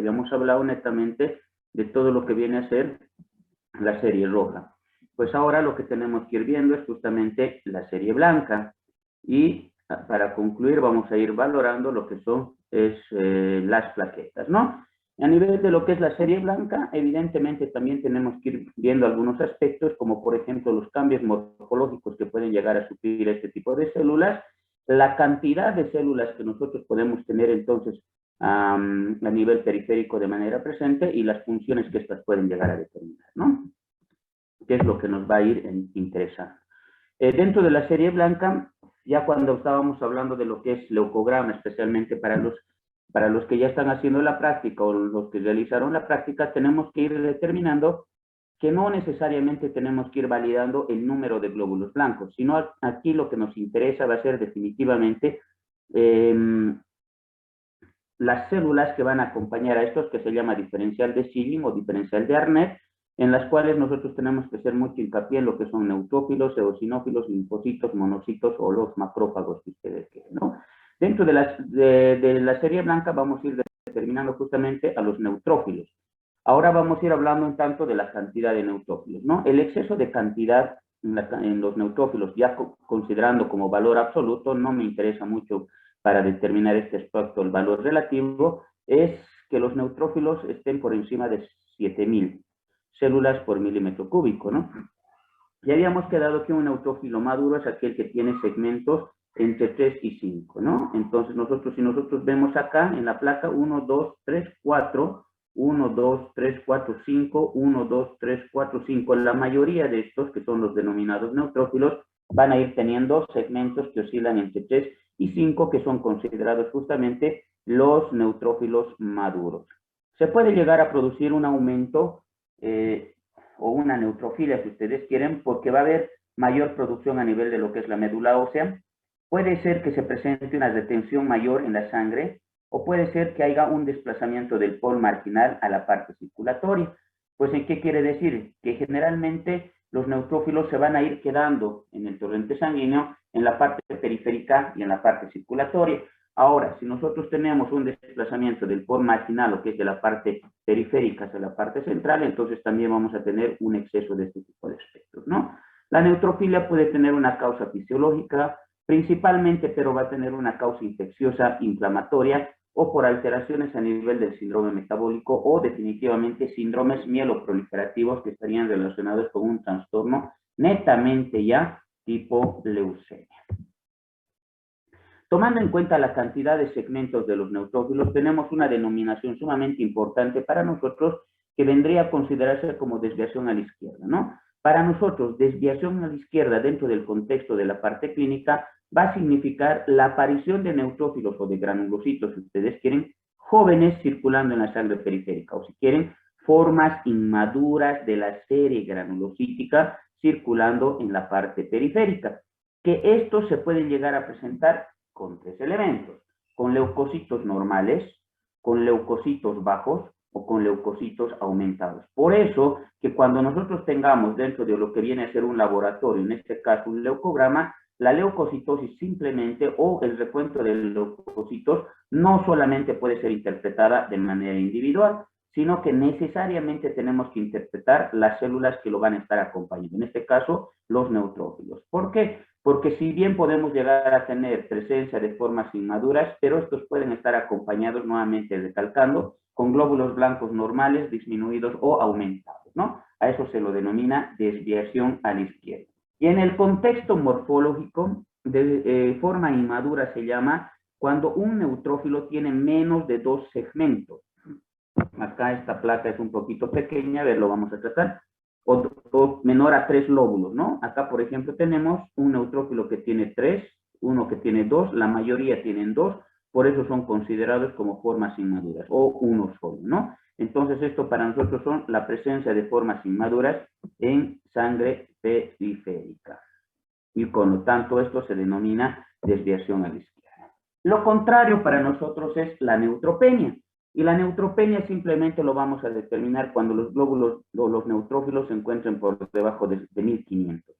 habíamos hablado netamente de todo lo que viene a ser la serie roja. Pues ahora lo que tenemos que ir viendo es justamente la serie blanca. Y para concluir vamos a ir valorando lo que son las plaquetas, ¿no? A nivel de lo que es la serie blanca, evidentemente también tenemos que ir viendo algunos aspectos, como por ejemplo los cambios morfológicos que pueden llegar a sufrir este tipo de células, la cantidad de células que nosotros podemos tener entonces a nivel periférico de manera presente y las funciones que estas pueden llegar a determinar, ¿no? Que es lo que nos va a ir interesando. Dentro de la serie blanca, ya cuando estábamos hablando de lo que es leucograma, especialmente para los que ya están haciendo la práctica o los que realizaron la práctica, tenemos que ir determinando que no necesariamente tenemos que ir validando el número de glóbulos blancos, sino aquí lo que nos interesa va a ser definitivamente las células que van a acompañar a estos, que se llama diferencial de Schilling o diferencial de Arnett, en las cuales nosotros tenemos que hacer mucho hincapié en lo que son neutrófilos, eosinófilos, linfocitos, monocitos o los macrófagos, si ustedes quieren, ¿no? Dentro de la serie blanca vamos a ir determinando justamente a los neutrófilos. Ahora vamos a ir hablando un tanto de la cantidad de neutrófilos, ¿no? El exceso de cantidad en los neutrófilos, ya considerando como valor absoluto, no me interesa mucho para determinar este aspecto, el valor relativo, es que los neutrófilos estén por encima de 7000 células por milímetro cúbico, ¿no? Ya habíamos quedado que un neutrófilo maduro es aquel que tiene segmentos entre 3 y 5, ¿no? Entonces, si nosotros vemos acá en la placa 1, 2, 3, 4, 1, 2, 3, 4, 5, 1, 2, 3, 4, 5, la mayoría de estos, que son los denominados neutrófilos, van a ir teniendo segmentos que oscilan entre 3 y 5, que son considerados justamente los neutrófilos maduros. Se puede llegar a producir un aumento o una neutrofilia, si ustedes quieren, porque va a haber mayor producción a nivel de lo que es la médula ósea. Puede ser que se presente una retención mayor en la sangre, o puede ser que haya un desplazamiento del pol marginal a la parte circulatoria. Pues, ¿en qué quiere decir? Que generalmente los neutrófilos se van a ir quedando en el torrente sanguíneo, en la parte periférica y en la parte circulatoria. Ahora, si nosotros tenemos un desplazamiento del pol marginal, o que es de la parte periférica hacia la parte central, entonces también vamos a tener un exceso de este tipo de aspectos, ¿no? La neutrofilia puede tener una causa fisiológica, principalmente, pero va a tener una causa infecciosa, inflamatoria, o por alteraciones a nivel del síndrome metabólico, o definitivamente síndromes mieloproliferativos que estarían relacionados con un trastorno netamente ya tipo leucemia. Tomando en cuenta la cantidad de segmentos de los neutrófilos, tenemos una denominación sumamente importante para nosotros que vendría a considerarse como desviación a la izquierda, ¿no? Para nosotros, desviación a la izquierda dentro del contexto de la parte clínica va a significar la aparición de neutrófilos o de granulocitos, si ustedes quieren, jóvenes circulando en la sangre periférica, o si quieren, formas inmaduras de la serie granulocítica circulando en la parte periférica, que estos se pueden llegar a presentar con 3 elementos: con leucocitos normales, con leucocitos bajos o con leucocitos aumentados. Por eso que cuando nosotros tengamos dentro de lo que viene a ser un laboratorio, en este caso un leucograma, la leucocitosis simplemente, o el recuento de leucocitos, no solamente puede ser interpretada de manera individual, sino que necesariamente tenemos que interpretar las células que lo van a estar acompañando, en este caso los neutrófilos. ¿Por qué? Porque si bien podemos llegar a tener presencia de formas inmaduras, pero estos pueden estar acompañados, nuevamente recalcando, con glóbulos blancos normales, disminuidos o aumentados, ¿no? A eso se lo denomina desviación a la izquierda. Y en el contexto morfológico, de forma inmadura se llama cuando un neutrófilo tiene menos de 2 segmentos. Acá esta placa es un poquito pequeña, a ver, lo vamos a tratar. O menor a 3 lóbulos, ¿no? Acá, por ejemplo, tenemos un neutrófilo que tiene 3, uno que tiene 2, la mayoría tienen 2, por eso son considerados como formas inmaduras, o uno solo, ¿no? Entonces, esto para nosotros son la presencia de formas inmaduras en sangre periférica. Y con lo tanto, esto se denomina desviación a la izquierda. Lo contrario para nosotros es la neutropenia. Y la neutropenia simplemente lo vamos a determinar cuando los glóbulos o los neutrófilos se encuentren por debajo de 1500.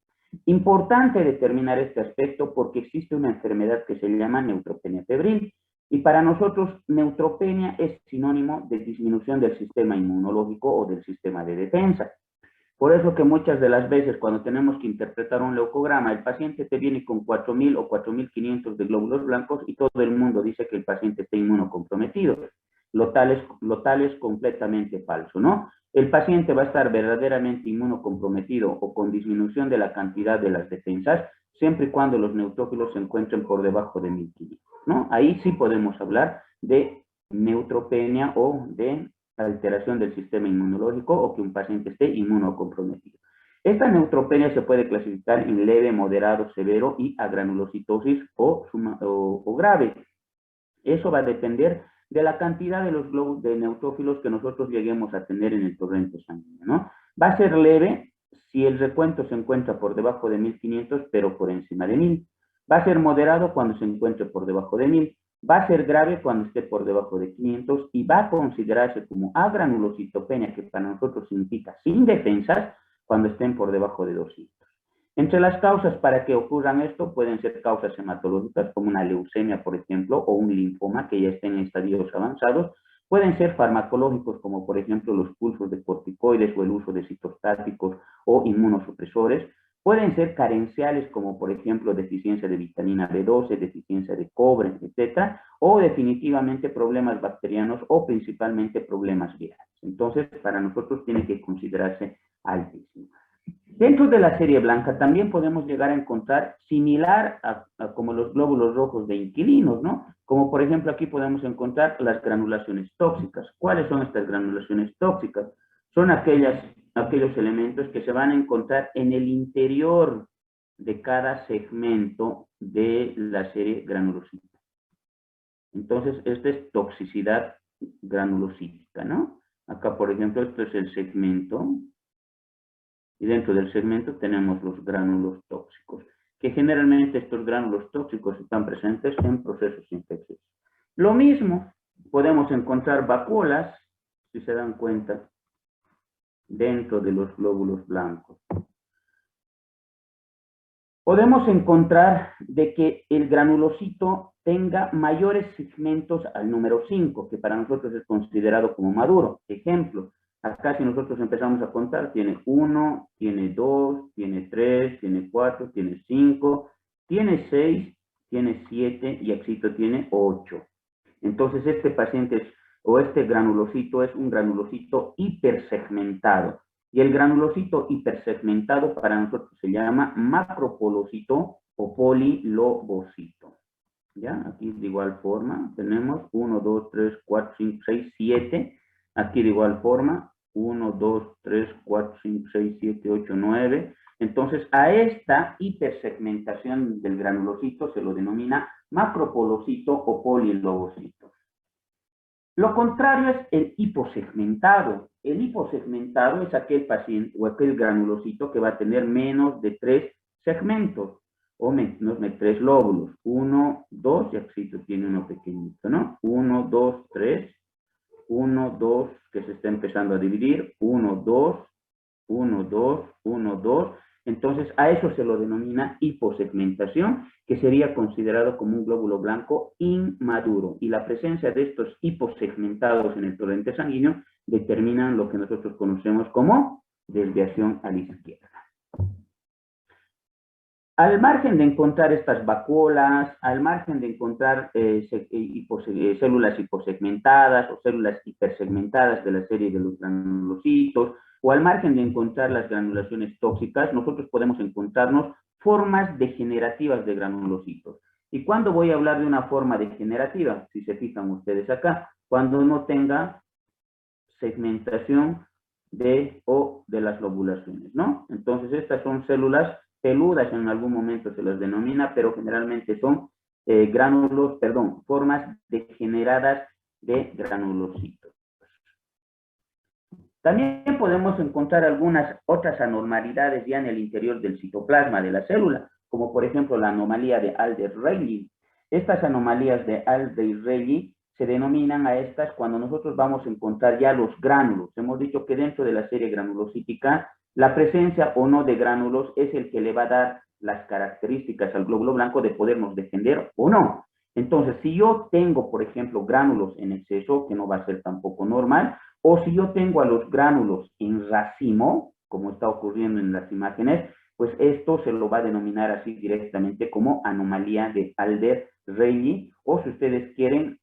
Importante determinar este aspecto porque existe una enfermedad que se llama neutropenia febril. Y para nosotros, neutropenia es sinónimo de disminución del sistema inmunológico o del sistema de defensa. Por eso que muchas de las veces cuando tenemos que interpretar un leucograma, el paciente te viene con 4.000 o 4.500 de glóbulos blancos y todo el mundo dice que el paciente está inmunocomprometido. Lo tal es completamente falso, ¿no? El paciente va a estar verdaderamente inmunocomprometido o con disminución de la cantidad de las defensas, siempre y cuando los neutrófilos se encuentren por debajo de 1.500, ¿no? Ahí sí podemos hablar de neutropenia o de alteración del sistema inmunológico o que un paciente esté inmunocomprometido. Esta neutropenia se puede clasificar en leve, moderado, severo y agranulocitosis o grave. Eso va a depender de la cantidad de los globos de neutrófilos que nosotros lleguemos a tener en el torrente sanguíneo, ¿no? Va a ser leve si el recuento se encuentra por debajo de 1.500, pero por encima de 1.000. Va a ser moderado cuando se encuentre por debajo de 1.000. Va a ser grave cuando esté por debajo de 500 y va a considerarse como agranulocitopenia, que para nosotros significa sin defensas, cuando estén por debajo de 200. Entre las causas para que ocurran esto pueden ser causas hematológicas, como una leucemia, por ejemplo, o un linfoma que ya estén en estadios avanzados. Pueden ser farmacológicos, como por ejemplo los pulsos de corticoides o el uso de citostáticos o inmunosupresores. Pueden ser carenciales, como por ejemplo deficiencia de vitamina B12, deficiencia de cobre, etc. O definitivamente problemas bacterianos o principalmente problemas virales. Entonces, para nosotros tiene que considerarse altísimo. Dentro de la serie blanca también podemos llegar a encontrar similar a como los glóbulos rojos de inquilinos, ¿no? Como por ejemplo aquí podemos encontrar las granulaciones tóxicas. ¿Cuáles son estas granulaciones tóxicas? Son aquellos elementos que se van a encontrar en el interior de cada segmento de la serie granulocítica. Entonces, esta es toxicidad granulocítica, ¿no? Acá, por ejemplo, esto es el segmento. Y dentro del segmento tenemos los gránulos tóxicos, que generalmente estos gránulos tóxicos están presentes en procesos infecciosos. Lo mismo, podemos encontrar vacuolas, si se dan cuenta, dentro de los glóbulos blancos. Podemos encontrar de que el granulocito tenga mayores segmentos al número 5, que para nosotros es considerado como maduro. Ejemplo, acá si nosotros empezamos a contar, tiene 1, tiene 2, tiene 3, tiene 4, tiene 5, tiene 6, tiene 7 y éxito tiene 8. Entonces este paciente o este granulocito es un granulocito hipersegmentado. Y el granulocito hipersegmentado para nosotros se llama macropolocito o polilobocito. ¿Ya? Aquí de igual forma tenemos 1, 2, 3, 4, 5, 6, 7. Aquí de igual forma 1, 2, 3, 4, 5, 6, 7, 8, 9. Entonces a esta hipersegmentación del granulocito se lo denomina macropolocito o polilobocito. Lo contrario es el hiposegmentado. El hiposegmentado es aquel paciente o aquel granulocito que va a tener menos de 3 segmentos o menos de 3 lóbulos. 1, 2, y aquí tiene uno pequeñito, ¿no? 1, 2, 3, 1, 2, que se está empezando a dividir, 1, 2, 1, 2, 1, 2. Entonces, a eso se lo denomina hiposegmentación, que sería considerado como un glóbulo blanco inmaduro. Y la presencia de estos hiposegmentados en el torrente sanguíneo determinan lo que nosotros conocemos como desviación a la izquierda. Al margen de encontrar estas vacuolas, al margen de encontrar células hiposegmentadas o células hipersegmentadas de la serie de los granulocitos, o al margen de encontrar las granulaciones tóxicas, nosotros podemos encontrarnos formas degenerativas de granulocitos. ¿Y cuándo voy a hablar de una forma degenerativa? Si se fijan ustedes acá, cuando no tenga segmentación de las lobulaciones, ¿no? Entonces, estas son células peludas, en algún momento se las denomina, pero generalmente son formas degeneradas de granulocitos. También podemos encontrar algunas otras anormalidades ya en el interior del citoplasma de la célula, como por ejemplo la anomalía de Alder-Rayleigh. Estas anomalías de Alder-Rayleigh se denominan a estas cuando nosotros vamos a encontrar ya los gránulos. Hemos dicho que dentro de la serie granulocítica, la presencia o no de gránulos es el que le va a dar las características al glóbulo blanco de podernos defender o no. Entonces, si yo tengo, por ejemplo, gránulos en exceso, que no va a ser tampoco normal, o si yo tengo a los gránulos en racimo, como está ocurriendo en las imágenes, pues esto se lo va a denominar así directamente como anomalía de Alder-Rayleigh, o si ustedes quieren,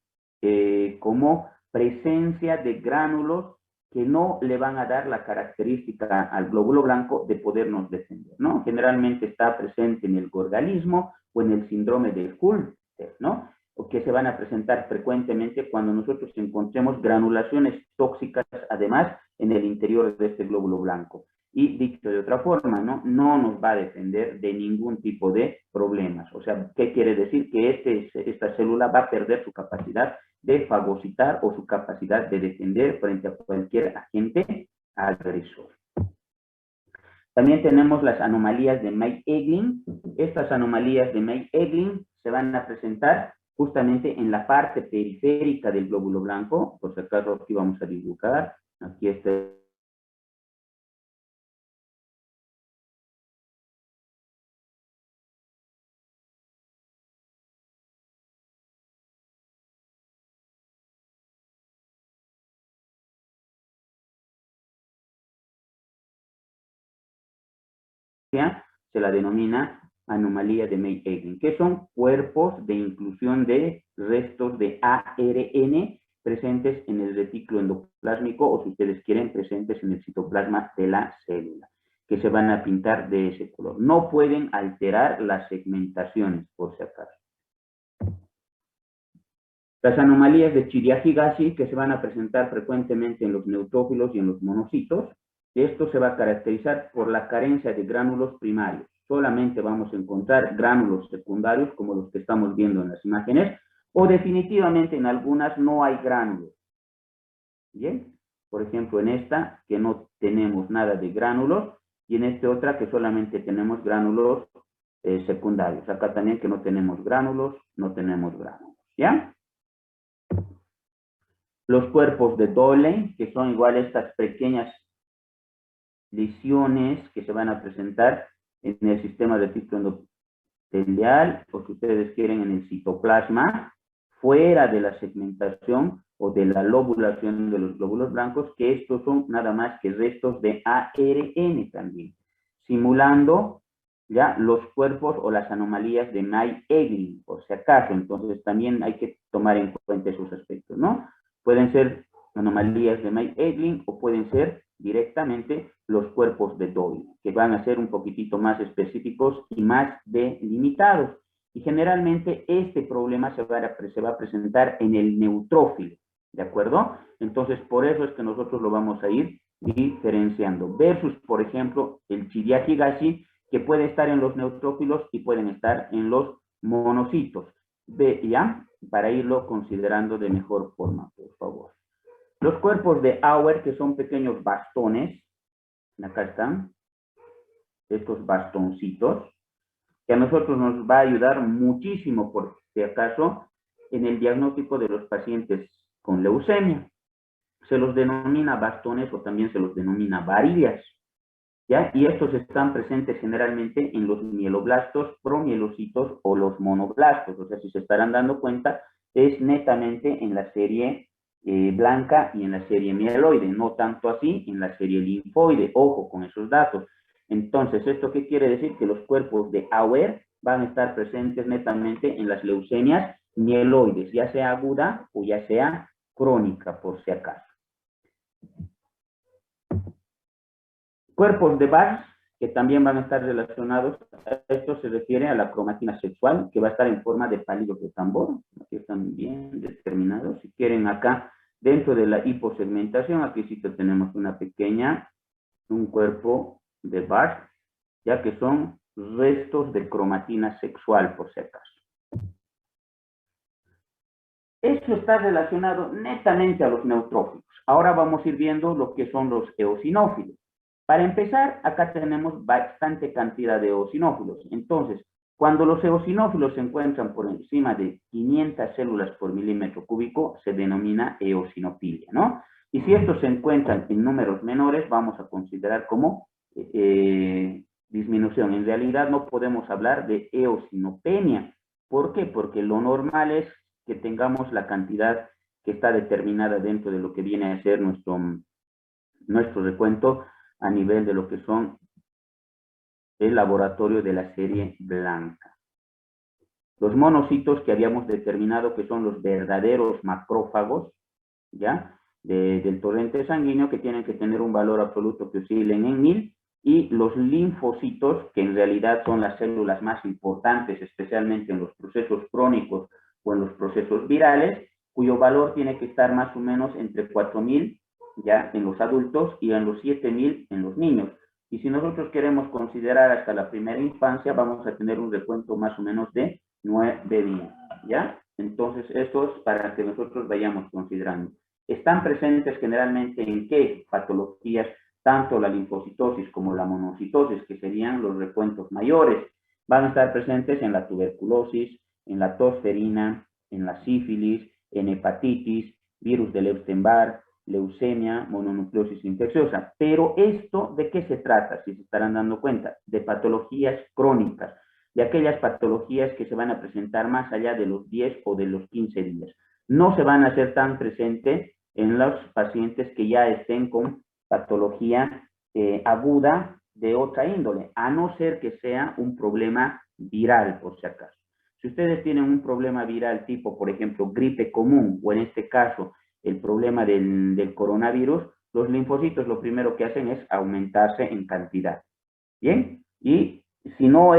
como presencia de gránulos que no le van a dar la característica al glóbulo blanco de podernos defender, ¿no? Generalmente está presente en el gorgalismo o en el síndrome de Hull, ¿no? O que se van a presentar frecuentemente cuando nosotros encontremos granulaciones tóxicas, además, en el interior de este glóbulo blanco. Y dicho de otra forma, ¿no? No nos va a defender de ningún tipo de problemas. O sea, ¿qué quiere decir? Que esta célula va a perder su capacidad de fagocitar o su capacidad de defender frente a cualquier agente agresor. También tenemos las anomalías de May-Eglin. Estas anomalías de May-Eglin se van a presentar justamente en la parte periférica del glóbulo blanco. Por si acaso aquí vamos a dibujar. Aquí está. Se la denomina anomalía de May-Eglin, que son cuerpos de inclusión de restos de ARN presentes en el retículo endoplásmico o, si ustedes quieren, presentes en el citoplasma de la célula, que se van a pintar de ese color. No pueden alterar las segmentaciones, por si acaso. Las anomalías de Chiari-Higashi, que se van a presentar frecuentemente en los neutrófilos y en los monocitos, esto se va a caracterizar por la carencia de gránulos primarios. Solamente vamos a encontrar gránulos secundarios, como los que estamos viendo en las imágenes, o definitivamente en algunas no hay gránulos. ¿Bien? Por ejemplo, en esta, que no tenemos nada de gránulos, y en esta otra, que solamente tenemos gránulos secundarios. Acá también que no tenemos gránulos, ¿ya? Los cuerpos de Doyle, que son igual estas pequeñas lesiones que se van a presentar en el sistema de retículo endotelial, o si ustedes quieren, en el citoplasma, fuera de la segmentación o de la lobulación de los glóbulos blancos, que estos son nada más que restos de ARN también, simulando ya los cuerpos o las anomalías de May-Eglin, por si acaso. Entonces también hay que tomar en cuenta esos aspectos, ¿no? Pueden ser anomalías de May-Eglin o pueden ser directamente los cuerpos de Doyle, que van a ser un poquitito más específicos y más delimitados. Y generalmente este problema se va a presentar en el neutrófilo, ¿de acuerdo? Entonces, por eso es que nosotros lo vamos a ir diferenciando. Versus, por ejemplo, el Chiari-Higashi, que puede estar en los neutrófilos y pueden estar en los monocitos. ¿Ya? Para irlo considerando de mejor forma, por favor. Los cuerpos de Auer, que son pequeños bastones, acá están, estos bastoncitos, que a nosotros nos va a ayudar muchísimo, por si acaso, en el diagnóstico de los pacientes con leucemia. Se los denomina bastones o también se los denomina varillas, ¿ya? Y estos están presentes generalmente en los mieloblastos, promielocitos o los monoblastos. O sea, si se estarán dando cuenta, es netamente en la serie blanca y en la serie mieloide, no tanto así en la serie linfoide. Ojo con esos datos. Entonces, ¿esto qué quiere decir? Que los cuerpos de Auer van a estar presentes netamente en las leucemias mieloides, ya sea aguda o ya sea crónica, por si acaso. Cuerpos de Barnes, que también van a estar relacionados, esto se refiere a la cromatina sexual, que va a estar en forma de palillos de tambor. Aquí están bien determinados. Si quieren, acá, dentro de la hiposegmentación, aquí sí que tenemos un cuerpo de Barnes, ya que son restos de cromatina sexual, por si acaso. Esto está relacionado netamente a los neutrófilos. Ahora vamos a ir viendo lo que son los eosinófilos. Para empezar, acá tenemos bastante cantidad de eosinófilos. Entonces, cuando los eosinófilos se encuentran por encima de 500 células por milímetro cúbico, se denomina eosinofilia, ¿no? Y si estos se encuentran en números menores, vamos a considerar como disminución. En realidad no podemos hablar de eosinopenia, ¿Por qué? Porque lo normal es que tengamos la cantidad que está determinada dentro de lo que viene a ser nuestro recuento a nivel de lo que son el laboratorio de la serie blanca. Los monocitos que habíamos determinado que son los verdaderos macrófagos, ¿ya? Del torrente sanguíneo, que tienen que tener un valor absoluto que oscilen en 1000, y los linfocitos, que en realidad son las células más importantes, especialmente en los procesos crónicos o en los procesos virales, cuyo valor tiene que estar más o menos entre 4000 ya en los adultos y en los 7000 en los niños. Y si nosotros queremos considerar hasta la primera infancia, vamos a tener un recuento más o menos de 9 días, ¿ya? Entonces, esto es para que nosotros vayamos considerando. Están presentes generalmente en qué patologías, tanto la linfocitosis como la monocitosis, que serían los recuentos mayores. Van a estar presentes en la tuberculosis, en la tosferina, en la sífilis, en hepatitis, virus del Epstein-Barr, leucemia, mononucleosis infecciosa. Pero esto, ¿de qué se trata? Si se estarán dando cuenta, de patologías crónicas, de aquellas patologías que se van a presentar más allá de los 10 o de los 15 días. No se van a hacer tan presentes en los pacientes que ya estén con patología aguda de otra índole, a no ser que sea un problema viral, por si acaso. Si ustedes tienen un problema viral tipo, por ejemplo, gripe común, o en este caso, el problema del coronavirus, los linfocitos lo primero que hacen es aumentarse en cantidad. ¿Bien? Y si no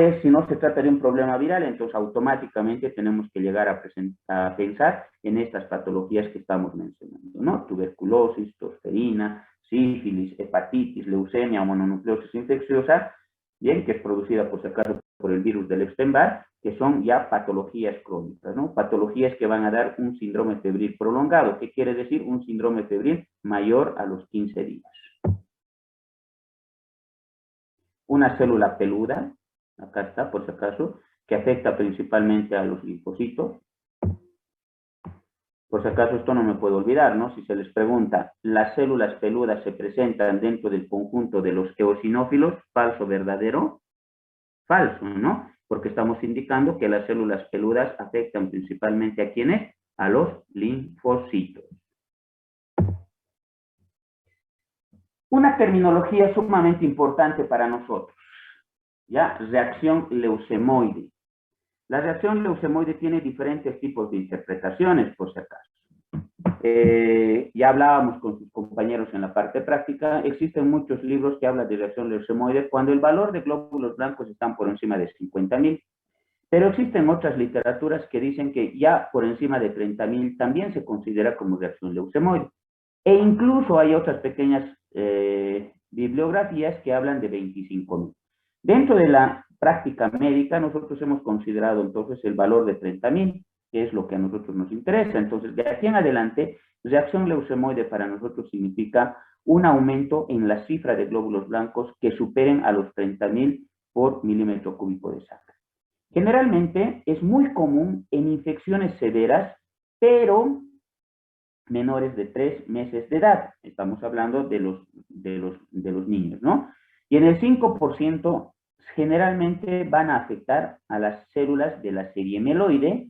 se trata de un problema viral, entonces automáticamente tenemos que llegar a pensar en estas patologías que estamos mencionando, ¿no? Tuberculosis, tosferina, sífilis, hepatitis, leucemia o mononucleosis infecciosa, bien, que es producida por si acaso por el virus del Epstein-Barr, que son ya patologías crónicas, ¿no? Patologías que van a dar un síndrome febril prolongado. ¿Qué quiere decir? Un síndrome febril mayor a los 15 días. Una célula peluda, acá está, por si acaso, que afecta principalmente a los linfocitos. Por si acaso esto no me puedo olvidar, ¿no? Si se les pregunta, ¿las células peludas se presentan dentro del conjunto de los eosinófilos? ¿Falso, verdadero? Falso, ¿no? Porque estamos indicando que las células peludas afectan principalmente ¿a quiénes? A los linfocitos. Una terminología sumamente importante para nosotros, ¿ya? Reacción leucemoide. La reacción leucemoide tiene diferentes tipos de interpretaciones, por si acaso. Ya hablábamos con sus compañeros en la parte práctica, existen muchos libros que hablan de reacción leucemoide cuando el valor de glóbulos blancos están por encima de 50.000, pero existen otras literaturas que dicen que ya por encima de 30.000 también se considera como reacción leucemoide. E incluso hay otras pequeñas bibliografías que hablan de 25.000. Dentro de la práctica médica, nosotros hemos considerado entonces el valor de 30.000, que es lo que a nosotros nos interesa. Entonces, de aquí en adelante, reacción leucemoide para nosotros significa un aumento en la cifra de glóbulos blancos que superen a los 30.000 por milímetro cúbico de sangre. Generalmente es muy común en infecciones severas, pero menores de 3 meses de edad. Estamos hablando de los niños, ¿no? Y en el 5% generalmente van a afectar a las células de la serie mieloide,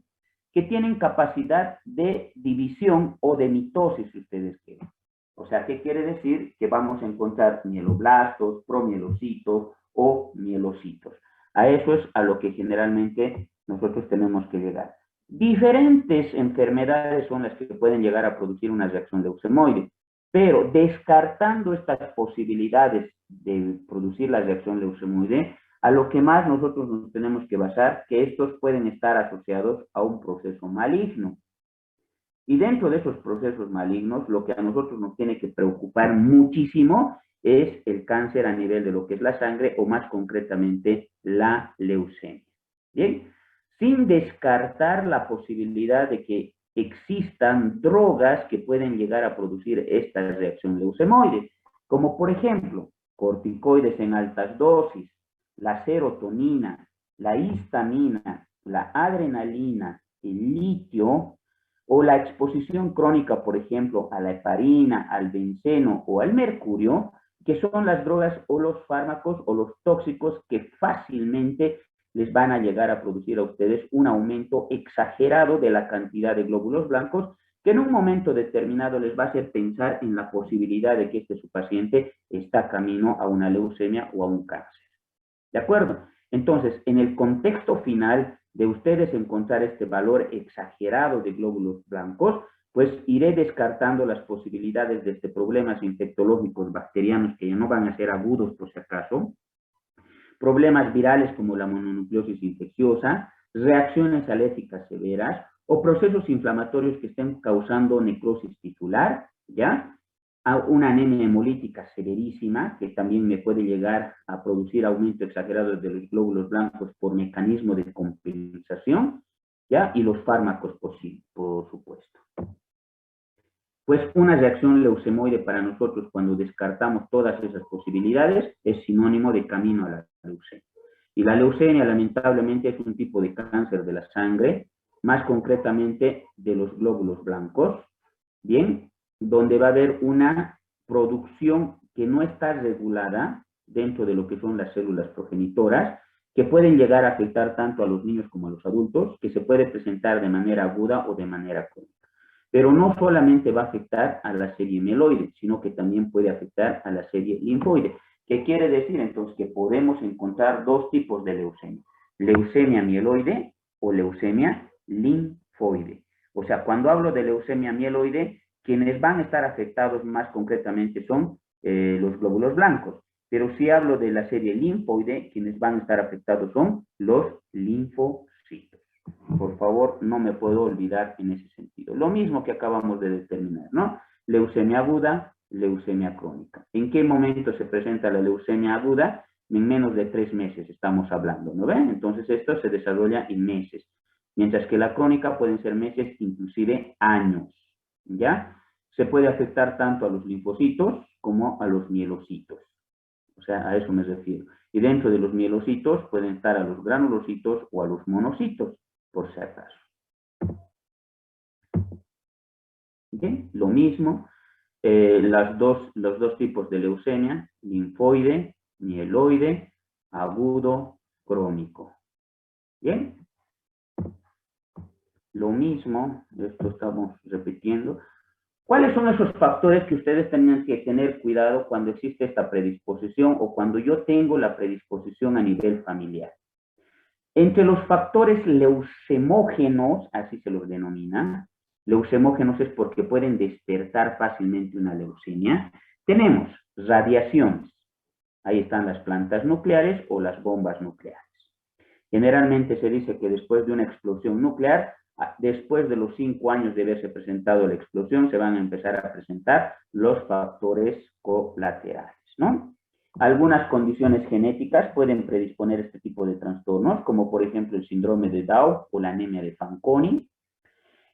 que tienen capacidad de división o de mitosis, si ustedes quieren. O sea, ¿qué quiere decir? Que vamos a encontrar mieloblastos, promielocitos o mielocitos. A eso es a lo que generalmente nosotros tenemos que llegar. Diferentes enfermedades son las que pueden llegar a producir una reacción leucemoide, pero descartando estas posibilidades de producir la reacción leucemoide, a lo que más nosotros nos tenemos que basar, que estos pueden estar asociados a un proceso maligno. Y dentro de esos procesos malignos, lo que a nosotros nos tiene que preocupar muchísimo es el cáncer a nivel de lo que es la sangre, o más concretamente la leucemia. Bien, sin descartar la posibilidad de que existan drogas que pueden llegar a producir esta reacción leucemoide, como por ejemplo, corticoides en altas dosis, la serotonina, la histamina, la adrenalina, el litio, o la exposición crónica, por ejemplo, a la heparina, al benceno o al mercurio, que son las drogas o los fármacos o los tóxicos que fácilmente les van a llegar a producir a ustedes un aumento exagerado de la cantidad de glóbulos blancos, que en un momento determinado les va a hacer pensar en la posibilidad de que su paciente está camino a una leucemia o a un cáncer. ¿De acuerdo? Entonces, en el contexto final de ustedes encontrar este valor exagerado de glóbulos blancos, pues iré descartando las posibilidades de problemas infectológicos bacterianos que ya no van a ser agudos por si acaso, problemas virales como la mononucleosis infecciosa, reacciones alérgicas severas o procesos inflamatorios que estén causando necrosis tisular, ¿ya? A una anemia hemolítica severísima, que también me puede llegar a producir aumento exagerado de los glóbulos blancos por mecanismo de compensación, ¿ya? Y los fármacos por supuesto. Pues una reacción leucemoide para nosotros, cuando descartamos todas esas posibilidades, es sinónimo de camino a la leucemia. Y la leucemia, lamentablemente, es un tipo de cáncer de la sangre, más concretamente de los glóbulos blancos, ¿bien? Donde va a haber una producción que no está regulada dentro de lo que son las células progenitoras, que pueden llegar a afectar tanto a los niños como a los adultos, que se puede presentar de manera aguda o de manera crónica. Pero no solamente va a afectar a la serie mieloide, sino que también puede afectar a la serie linfoide. ¿Qué quiere decir? Entonces, que podemos encontrar dos tipos de leucemia. Leucemia mieloide o leucemia linfoide. O sea, cuando hablo de leucemia mieloide, quienes van a estar afectados más concretamente son los glóbulos blancos. Pero si hablo de la serie linfoide, quienes van a estar afectados son los linfocitos. Por favor, no me puedo olvidar en ese sentido. Lo mismo que acabamos de determinar, ¿no? Leucemia aguda, leucemia crónica. ¿En qué momento se presenta la leucemia aguda? En menos de 3 meses estamos hablando, ¿no ven? Entonces esto se desarrolla en meses. Mientras que la crónica pueden ser meses, inclusive años, ¿ya? Se puede afectar tanto a los linfocitos como a los mielocitos. O sea, a eso me refiero. Y dentro de los mielocitos pueden estar a los granulocitos o a los monocitos, por si acaso. ¿Bien? Lo mismo, los dos tipos de leucemia, linfoide, mieloide, agudo, crónico. ¿Bien? Lo mismo, esto estamos repitiendo. ¿Cuáles son esos factores que ustedes tenían que tener cuidado cuando existe esta predisposición o cuando yo tengo la predisposición a nivel familiar? Entre los factores leucemógenos, así se los denomina, leucemógenos es porque pueden despertar fácilmente una leucemia, tenemos radiaciones. Ahí están las plantas nucleares o las bombas nucleares. Generalmente se dice que después de una explosión nuclear, después de los 5 años de haberse presentado la explosión, se van a empezar a presentar los factores colaterales, ¿no? Algunas condiciones genéticas pueden predisponer este tipo de trastornos, como por ejemplo el síndrome de Down o la anemia de Fanconi.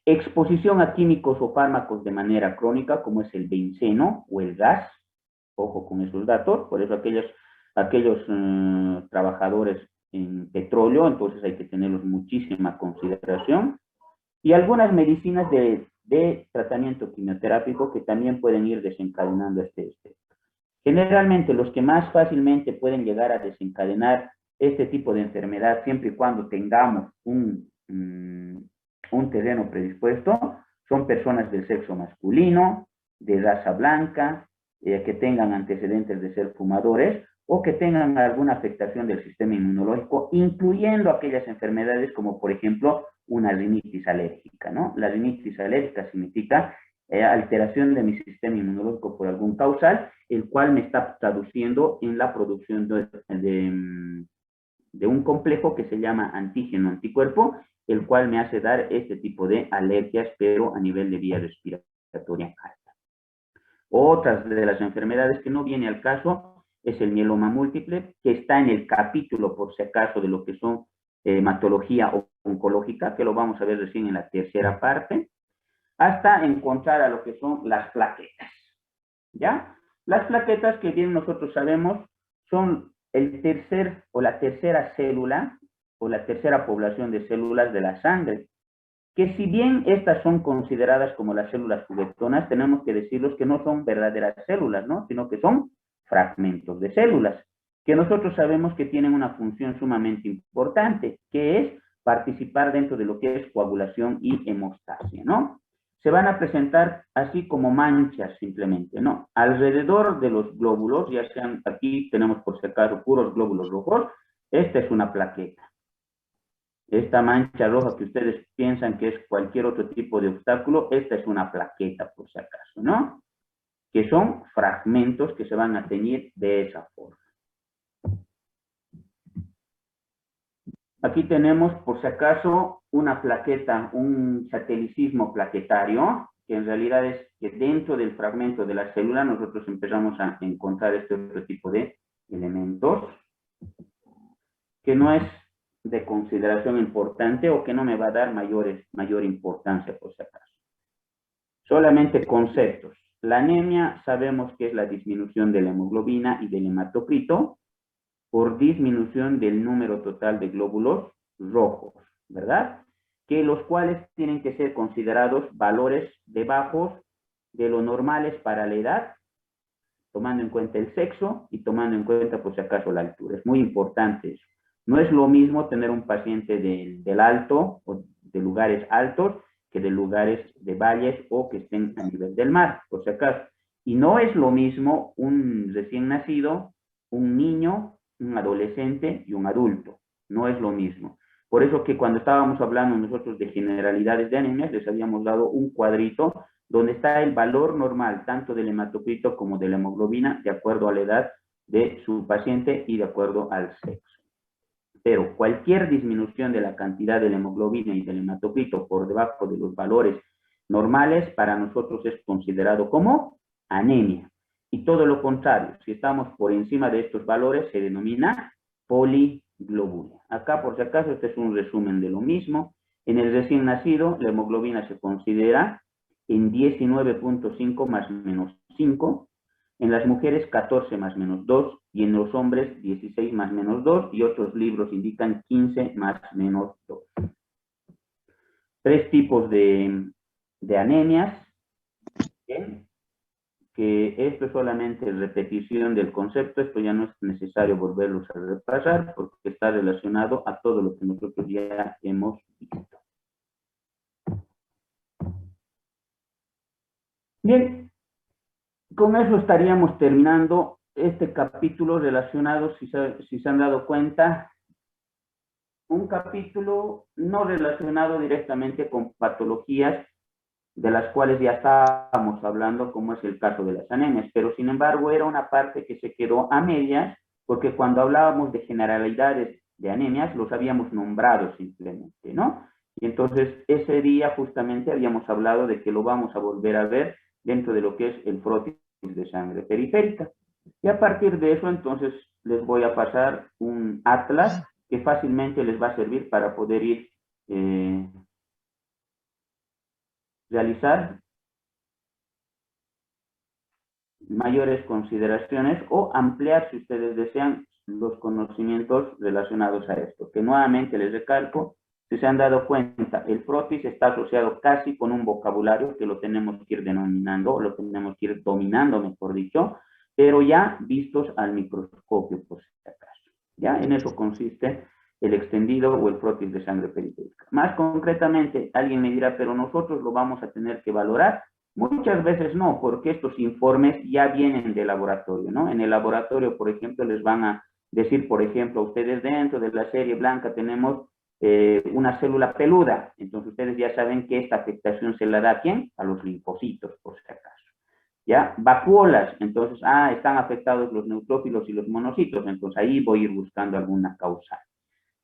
Exposición a químicos o fármacos de manera crónica, como es el benceno o el gas. Ojo con esos datos, por eso aquellos trabajadores en petróleo, entonces hay que tenerlos muchísima consideración. Y algunas medicinas de tratamiento quimioterápico que también pueden ir desencadenando este efecto. Generalmente los que más fácilmente pueden llegar a desencadenar este tipo de enfermedad, siempre y cuando tengamos un terreno predispuesto, son personas del sexo masculino, de raza blanca, que tengan antecedentes de ser fumadores o que tengan alguna afectación del sistema inmunológico, incluyendo aquellas enfermedades como, por ejemplo, una rinitis alérgica, ¿no? La rinitis alérgica significa alteración de mi sistema inmunológico por algún causal, el cual me está traduciendo en la producción de un complejo que se llama antígeno anticuerpo, el cual me hace dar este tipo de alergias, pero a nivel de vía respiratoria alta. Otras de las enfermedades que no viene al caso es el mieloma múltiple, que está en el capítulo, por si acaso, de lo que son hematología oncológica, que lo vamos a ver recién en la tercera parte, hasta encontrar a lo que son las plaquetas, ¿ya? Las plaquetas, que bien nosotros sabemos, son el tercer o la tercera célula o la tercera población de células de la sangre, que si bien estas son consideradas como las células juguetonas, tenemos que decirlos que no son verdaderas células, ¿no? Sino que son fragmentos de células, que nosotros sabemos que tienen una función sumamente importante, que es participar dentro de lo que es coagulación y hemostasia, ¿no? Se van a presentar así como manchas simplemente, ¿no? Alrededor de los glóbulos, ya sean, aquí tenemos por si acaso puros glóbulos rojos, esta es una plaqueta. Esta mancha roja que ustedes piensan que es cualquier otro tipo de obstáculo, esta es una plaqueta por si acaso, ¿no? Que son fragmentos que se van a teñir de esa forma. Aquí tenemos, por si acaso, una plaqueta, un satelicismo plaquetario, que en realidad es que dentro del fragmento de la célula nosotros empezamos a encontrar este otro tipo de elementos, que no es de consideración importante o que no me va a dar mayor importancia, por si acaso. Solamente conceptos. La anemia sabemos que es la disminución de la hemoglobina y del hematocrito por disminución del número total de glóbulos rojos, ¿verdad? Que los cuales tienen que ser considerados valores debajos de lo normales para la edad, tomando en cuenta el sexo y tomando en cuenta, por si acaso, la altura. Es muy importante eso. No es lo mismo tener un paciente del alto o de lugares altos que de lugares de valles o que estén a nivel del mar, por si acaso. Y no es lo mismo un recién nacido, un niño, un adolescente y un adulto. No es lo mismo. Por eso que cuando estábamos hablando nosotros de generalidades de anemias, les habíamos dado un cuadrito donde está el valor normal tanto del hematocrito como de la hemoglobina de acuerdo a la edad de su paciente y de acuerdo al sexo. Pero cualquier disminución de la cantidad de la hemoglobina y del hematocrito por debajo de los valores normales para nosotros es considerado como anemia. Y todo lo contrario, si estamos por encima de estos valores se denomina poliglobulia. Acá por si acaso este es un resumen de lo mismo. En el recién nacido la hemoglobina se considera en 19.5 más menos 5, en las mujeres 14 más menos 2 y en los hombres 16 más menos 2 y otros libros indican 15 más menos 2. Tres tipos de anemias, ¿bien? Que esto es solamente repetición del concepto, esto ya no es necesario volverlos a repasar porque está relacionado a todo lo que nosotros ya hemos visto. Bien, con eso estaríamos terminando este capítulo relacionado, si se han dado cuenta, un capítulo no relacionado directamente con patologías de las cuales ya estábamos hablando, como es el caso de las anemias, pero sin embargo era una parte que se quedó a medias, porque cuando hablábamos de generalidades de anemias, los habíamos nombrado simplemente, ¿no? Y entonces ese día justamente habíamos hablado de que lo vamos a volver a ver dentro de lo que es el frotis de sangre periférica. Y a partir de eso, entonces, les voy a pasar un atlas que fácilmente les va a servir para poder ir realizar mayores consideraciones o ampliar, si ustedes desean, los conocimientos relacionados a esto. Que nuevamente les recalco, si se han dado cuenta, el frotis está asociado casi con un vocabulario que lo tenemos que ir denominando, o lo tenemos que ir dominando, mejor dicho, pero ya vistos al microscopio, por si acaso. Ya en eso consiste el extendido o el frotis de sangre periférica. Más concretamente, alguien me dirá, pero nosotros lo vamos a tener que valorar. Muchas veces no, porque estos informes ya vienen del laboratorio, ¿no? En el laboratorio, por ejemplo, les van a decir, por ejemplo, ustedes dentro de la serie blanca tenemos una célula peluda, entonces ustedes ya saben que esta afectación se la da a ¿quién? A los linfocitos, por si acaso. ¿Ya? Vacuolas, entonces, están afectados los neutrófilos y los monocitos, entonces ahí voy a ir buscando alguna causa.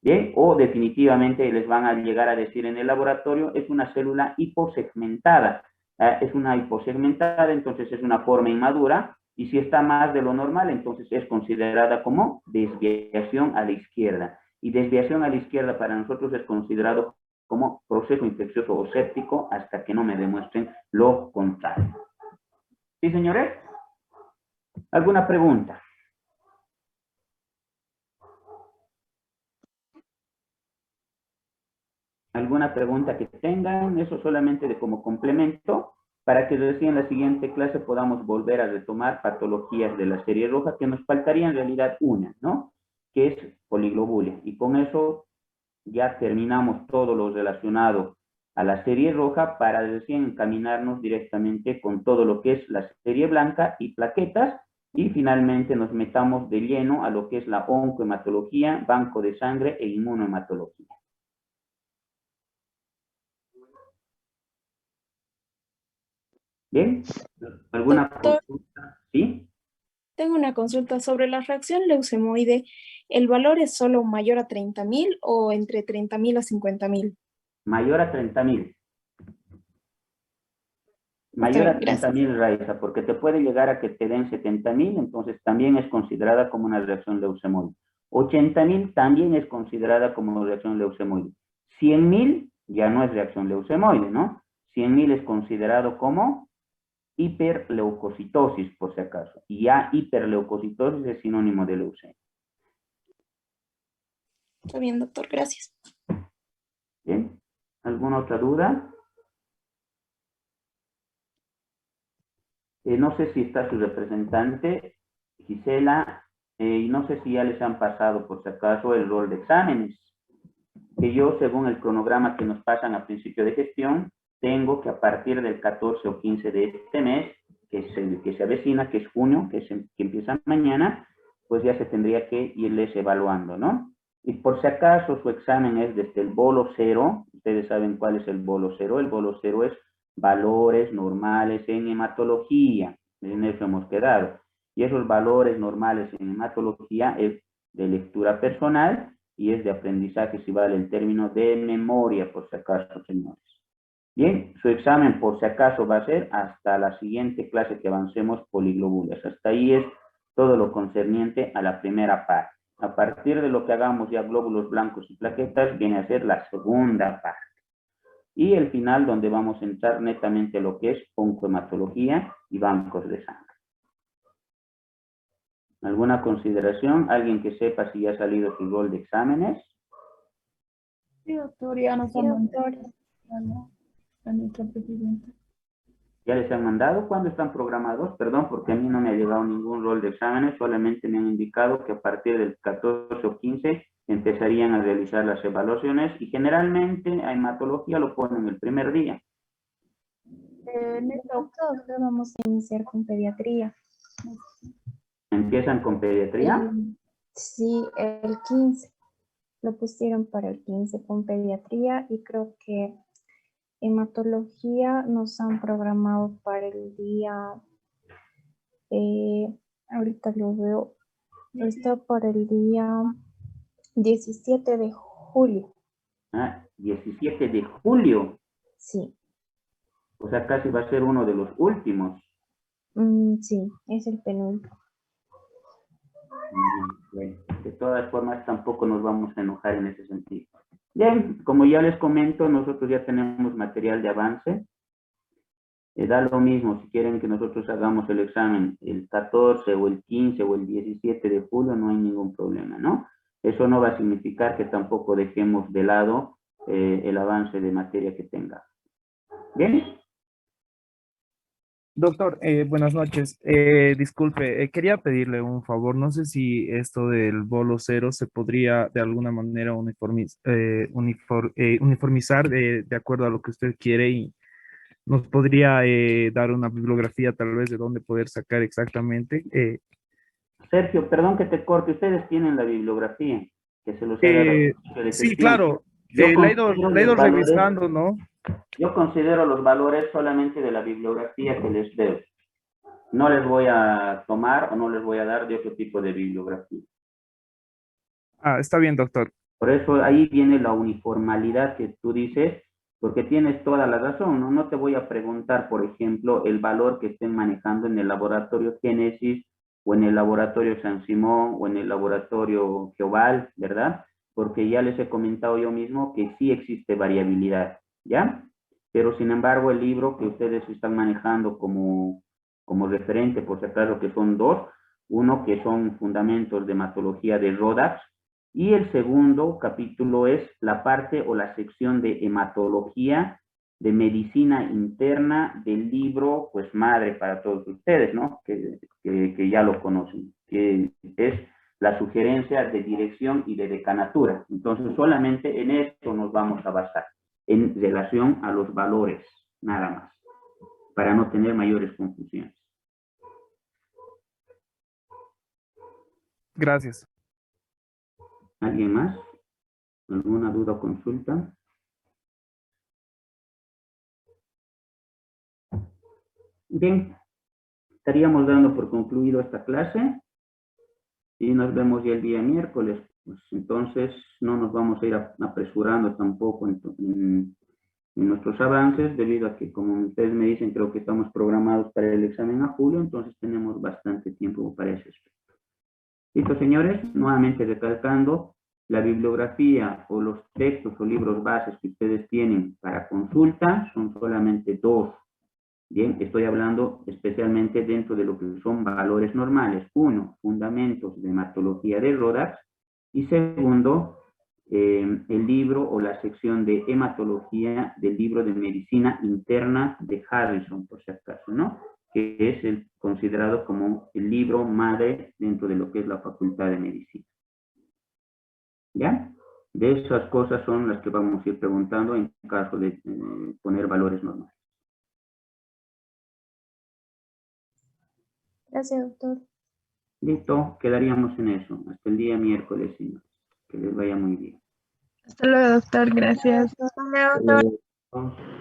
Bien, o definitivamente les van a llegar a decir en el laboratorio, es una célula hiposegmentada. Es una hiposegmentada, entonces es una forma inmadura, y si está más de lo normal, entonces es considerada como desviación a la izquierda. Y desviación a la izquierda para nosotros es considerado como proceso infeccioso o séptico hasta que no me demuestren lo contrario. ¿Sí, señores? ¿Alguna pregunta? ¿Alguna pregunta que tengan? Eso solamente de como complemento. para que recién en la siguiente clase podamos volver a retomar patologías de la serie roja, que nos faltaría en realidad una, ¿no? Que es poliglobulia. Y con eso ya terminamos todo lo relacionado a la serie roja para recién encaminarnos directamente con todo lo que es la serie blanca y plaquetas, y finalmente nos metamos de lleno a lo que es la oncohematología, banco de sangre e inmunohematología. ¿Bien? ¿Alguna Doctor, consulta? ¿Sí? tengo una consulta sobre la reacción leucemoide. ¿El valor es solo mayor a 30.000 o entre 30.000 a 50.000? Mayor a 30.000. Está Mayor bien, a gracias. 30.000, Raiza, porque te puede llegar a que te den 70.000, entonces también es considerada como una reacción leucemoide. 80.000 también es considerada como reacción leucemoide. 100.000 ya no es reacción leucemoide, ¿no? 100.000 es considerado como hiperleucocitosis, por si acaso. Y ya hiperleucocitosis es sinónimo de leucemia. Está bien, doctor, gracias. ¿Bien? ¿Alguna otra duda? No sé si está su representante, Gisela, y no sé si ya les han pasado, por si acaso, el rol de exámenes, que yo, según el cronograma que nos pasan a principio de gestión, tengo que a partir del 14 o 15 de este mes, que se avecina, que es junio, que empieza mañana, pues ya se tendría que irles evaluando, ¿no? Y por si acaso su examen es desde el bolo cero, ustedes saben cuál es el bolo cero. El bolo cero es valores normales en hematología, en eso hemos quedado. Y esos valores normales en hematología es de lectura personal y es de aprendizaje, si vale el término, de memoria, por si acaso, señores. Bien, su examen, por si acaso, va a ser hasta la siguiente clase que avancemos poliglobulias. Hasta ahí es todo lo concerniente a la primera parte. A partir de lo que hagamos ya glóbulos blancos y plaquetas, viene a ser la segunda parte. Y el final, donde vamos a entrar netamente a lo que es oncohematología y bancos de sangre. ¿Alguna consideración? ¿Alguien que sepa si ya ha salido su rol de exámenes? Sí, doctor, ya nos Sí, han doctor. mandado a nuestra presidenta. ¿Ya les han mandado? ¿Cuándo están programados? Perdón, porque a mí no me ha llegado ningún rol de exámenes, solamente me han indicado que a partir del 14 o 15 empezarían a realizar las evaluaciones y generalmente a hematología lo ponen el primer día. En esta Doctor, vamos a iniciar con pediatría. ¿Empiezan con pediatría? Sí, el 15. Lo pusieron para el 15 con pediatría y creo que hematología nos han programado para el día, ahorita lo veo, está para el día 17 de julio. 17 de julio, Sí, o sea, casi va a ser uno de los últimos. sí, es el penúltimo. Bueno, de todas formas, tampoco nos vamos a enojar en ese sentido. Bien, como ya les comento, nosotros ya tenemos material de avance. Da lo mismo si quieren que nosotros hagamos el examen el 14 o el 15 o el 17 de julio, no hay ningún problema, ¿no? Eso no va a significar que tampoco dejemos de lado el avance de materia que tenga. ¿Bien? Doctor, buenas noches. Disculpe, quería pedirle un favor. No sé si esto del bolo cero se podría de alguna manera uniformizar de acuerdo a lo que usted quiere y nos podría dar una bibliografía tal vez de dónde poder sacar exactamente. Sergio, perdón que te corte, ustedes tienen la bibliografía que se los ha dado al principio de Sí, gestión. claro. Yo considero La he los ido valores, revisando, ¿no? yo considero los valores solamente de la bibliografía que les debo. No les voy a tomar o no les voy a dar de otro tipo de bibliografía. Ah, está bien, doctor. Por eso ahí viene la uniformalidad que tú dices, porque tienes toda la razón, ¿no? No te voy a preguntar, por ejemplo, el valor que estén manejando en el laboratorio Génesis o en el laboratorio San Simón o en el laboratorio Jeoval, ¿verdad? Porque ya les he comentado yo mismo que sí existe variabilidad, ¿ya? Pero sin embargo, el libro que ustedes están manejando como referente, por si acaso que son dos, uno que son fundamentos de hematología de Rodax, y el segundo capítulo es la parte o la sección de hematología de medicina interna del libro, pues madre para todos ustedes, ¿no? Que ya lo conocen, que es la sugerencia de dirección y de decanatura. Entonces, solamente en esto nos vamos a basar, en relación a los valores, nada más, para no tener mayores confusiones. Gracias. ¿Alguien más? ¿Alguna duda o consulta? Bien, estaríamos dando por concluido esta clase y nos vemos ya el día miércoles. Pues entonces no nos vamos a ir apresurando tampoco en nuestros avances, debido a que, como ustedes me dicen, creo que estamos programados para el examen a julio, entonces tenemos bastante tiempo para ese aspecto. Listo, señores, nuevamente recalcando, la bibliografía o los textos o libros bases que ustedes tienen para consulta son solamente 2. Bien, estoy hablando especialmente dentro de lo que son valores normales. 1, fundamentos de hematología de Rodax. Y segundo, el libro o la sección de hematología del libro de medicina interna de Harrison, por si acaso, ¿no? Que es considerado como el libro madre dentro de lo que es la Facultad de Medicina. ¿Ya? De esas cosas son las que vamos a ir preguntando en caso de poner valores normales. Gracias, doctor. Listo, quedaríamos en eso. Hasta el día miércoles, señores. Que les vaya muy bien. Hasta luego, doctor. Gracias. Hasta luego, doctor.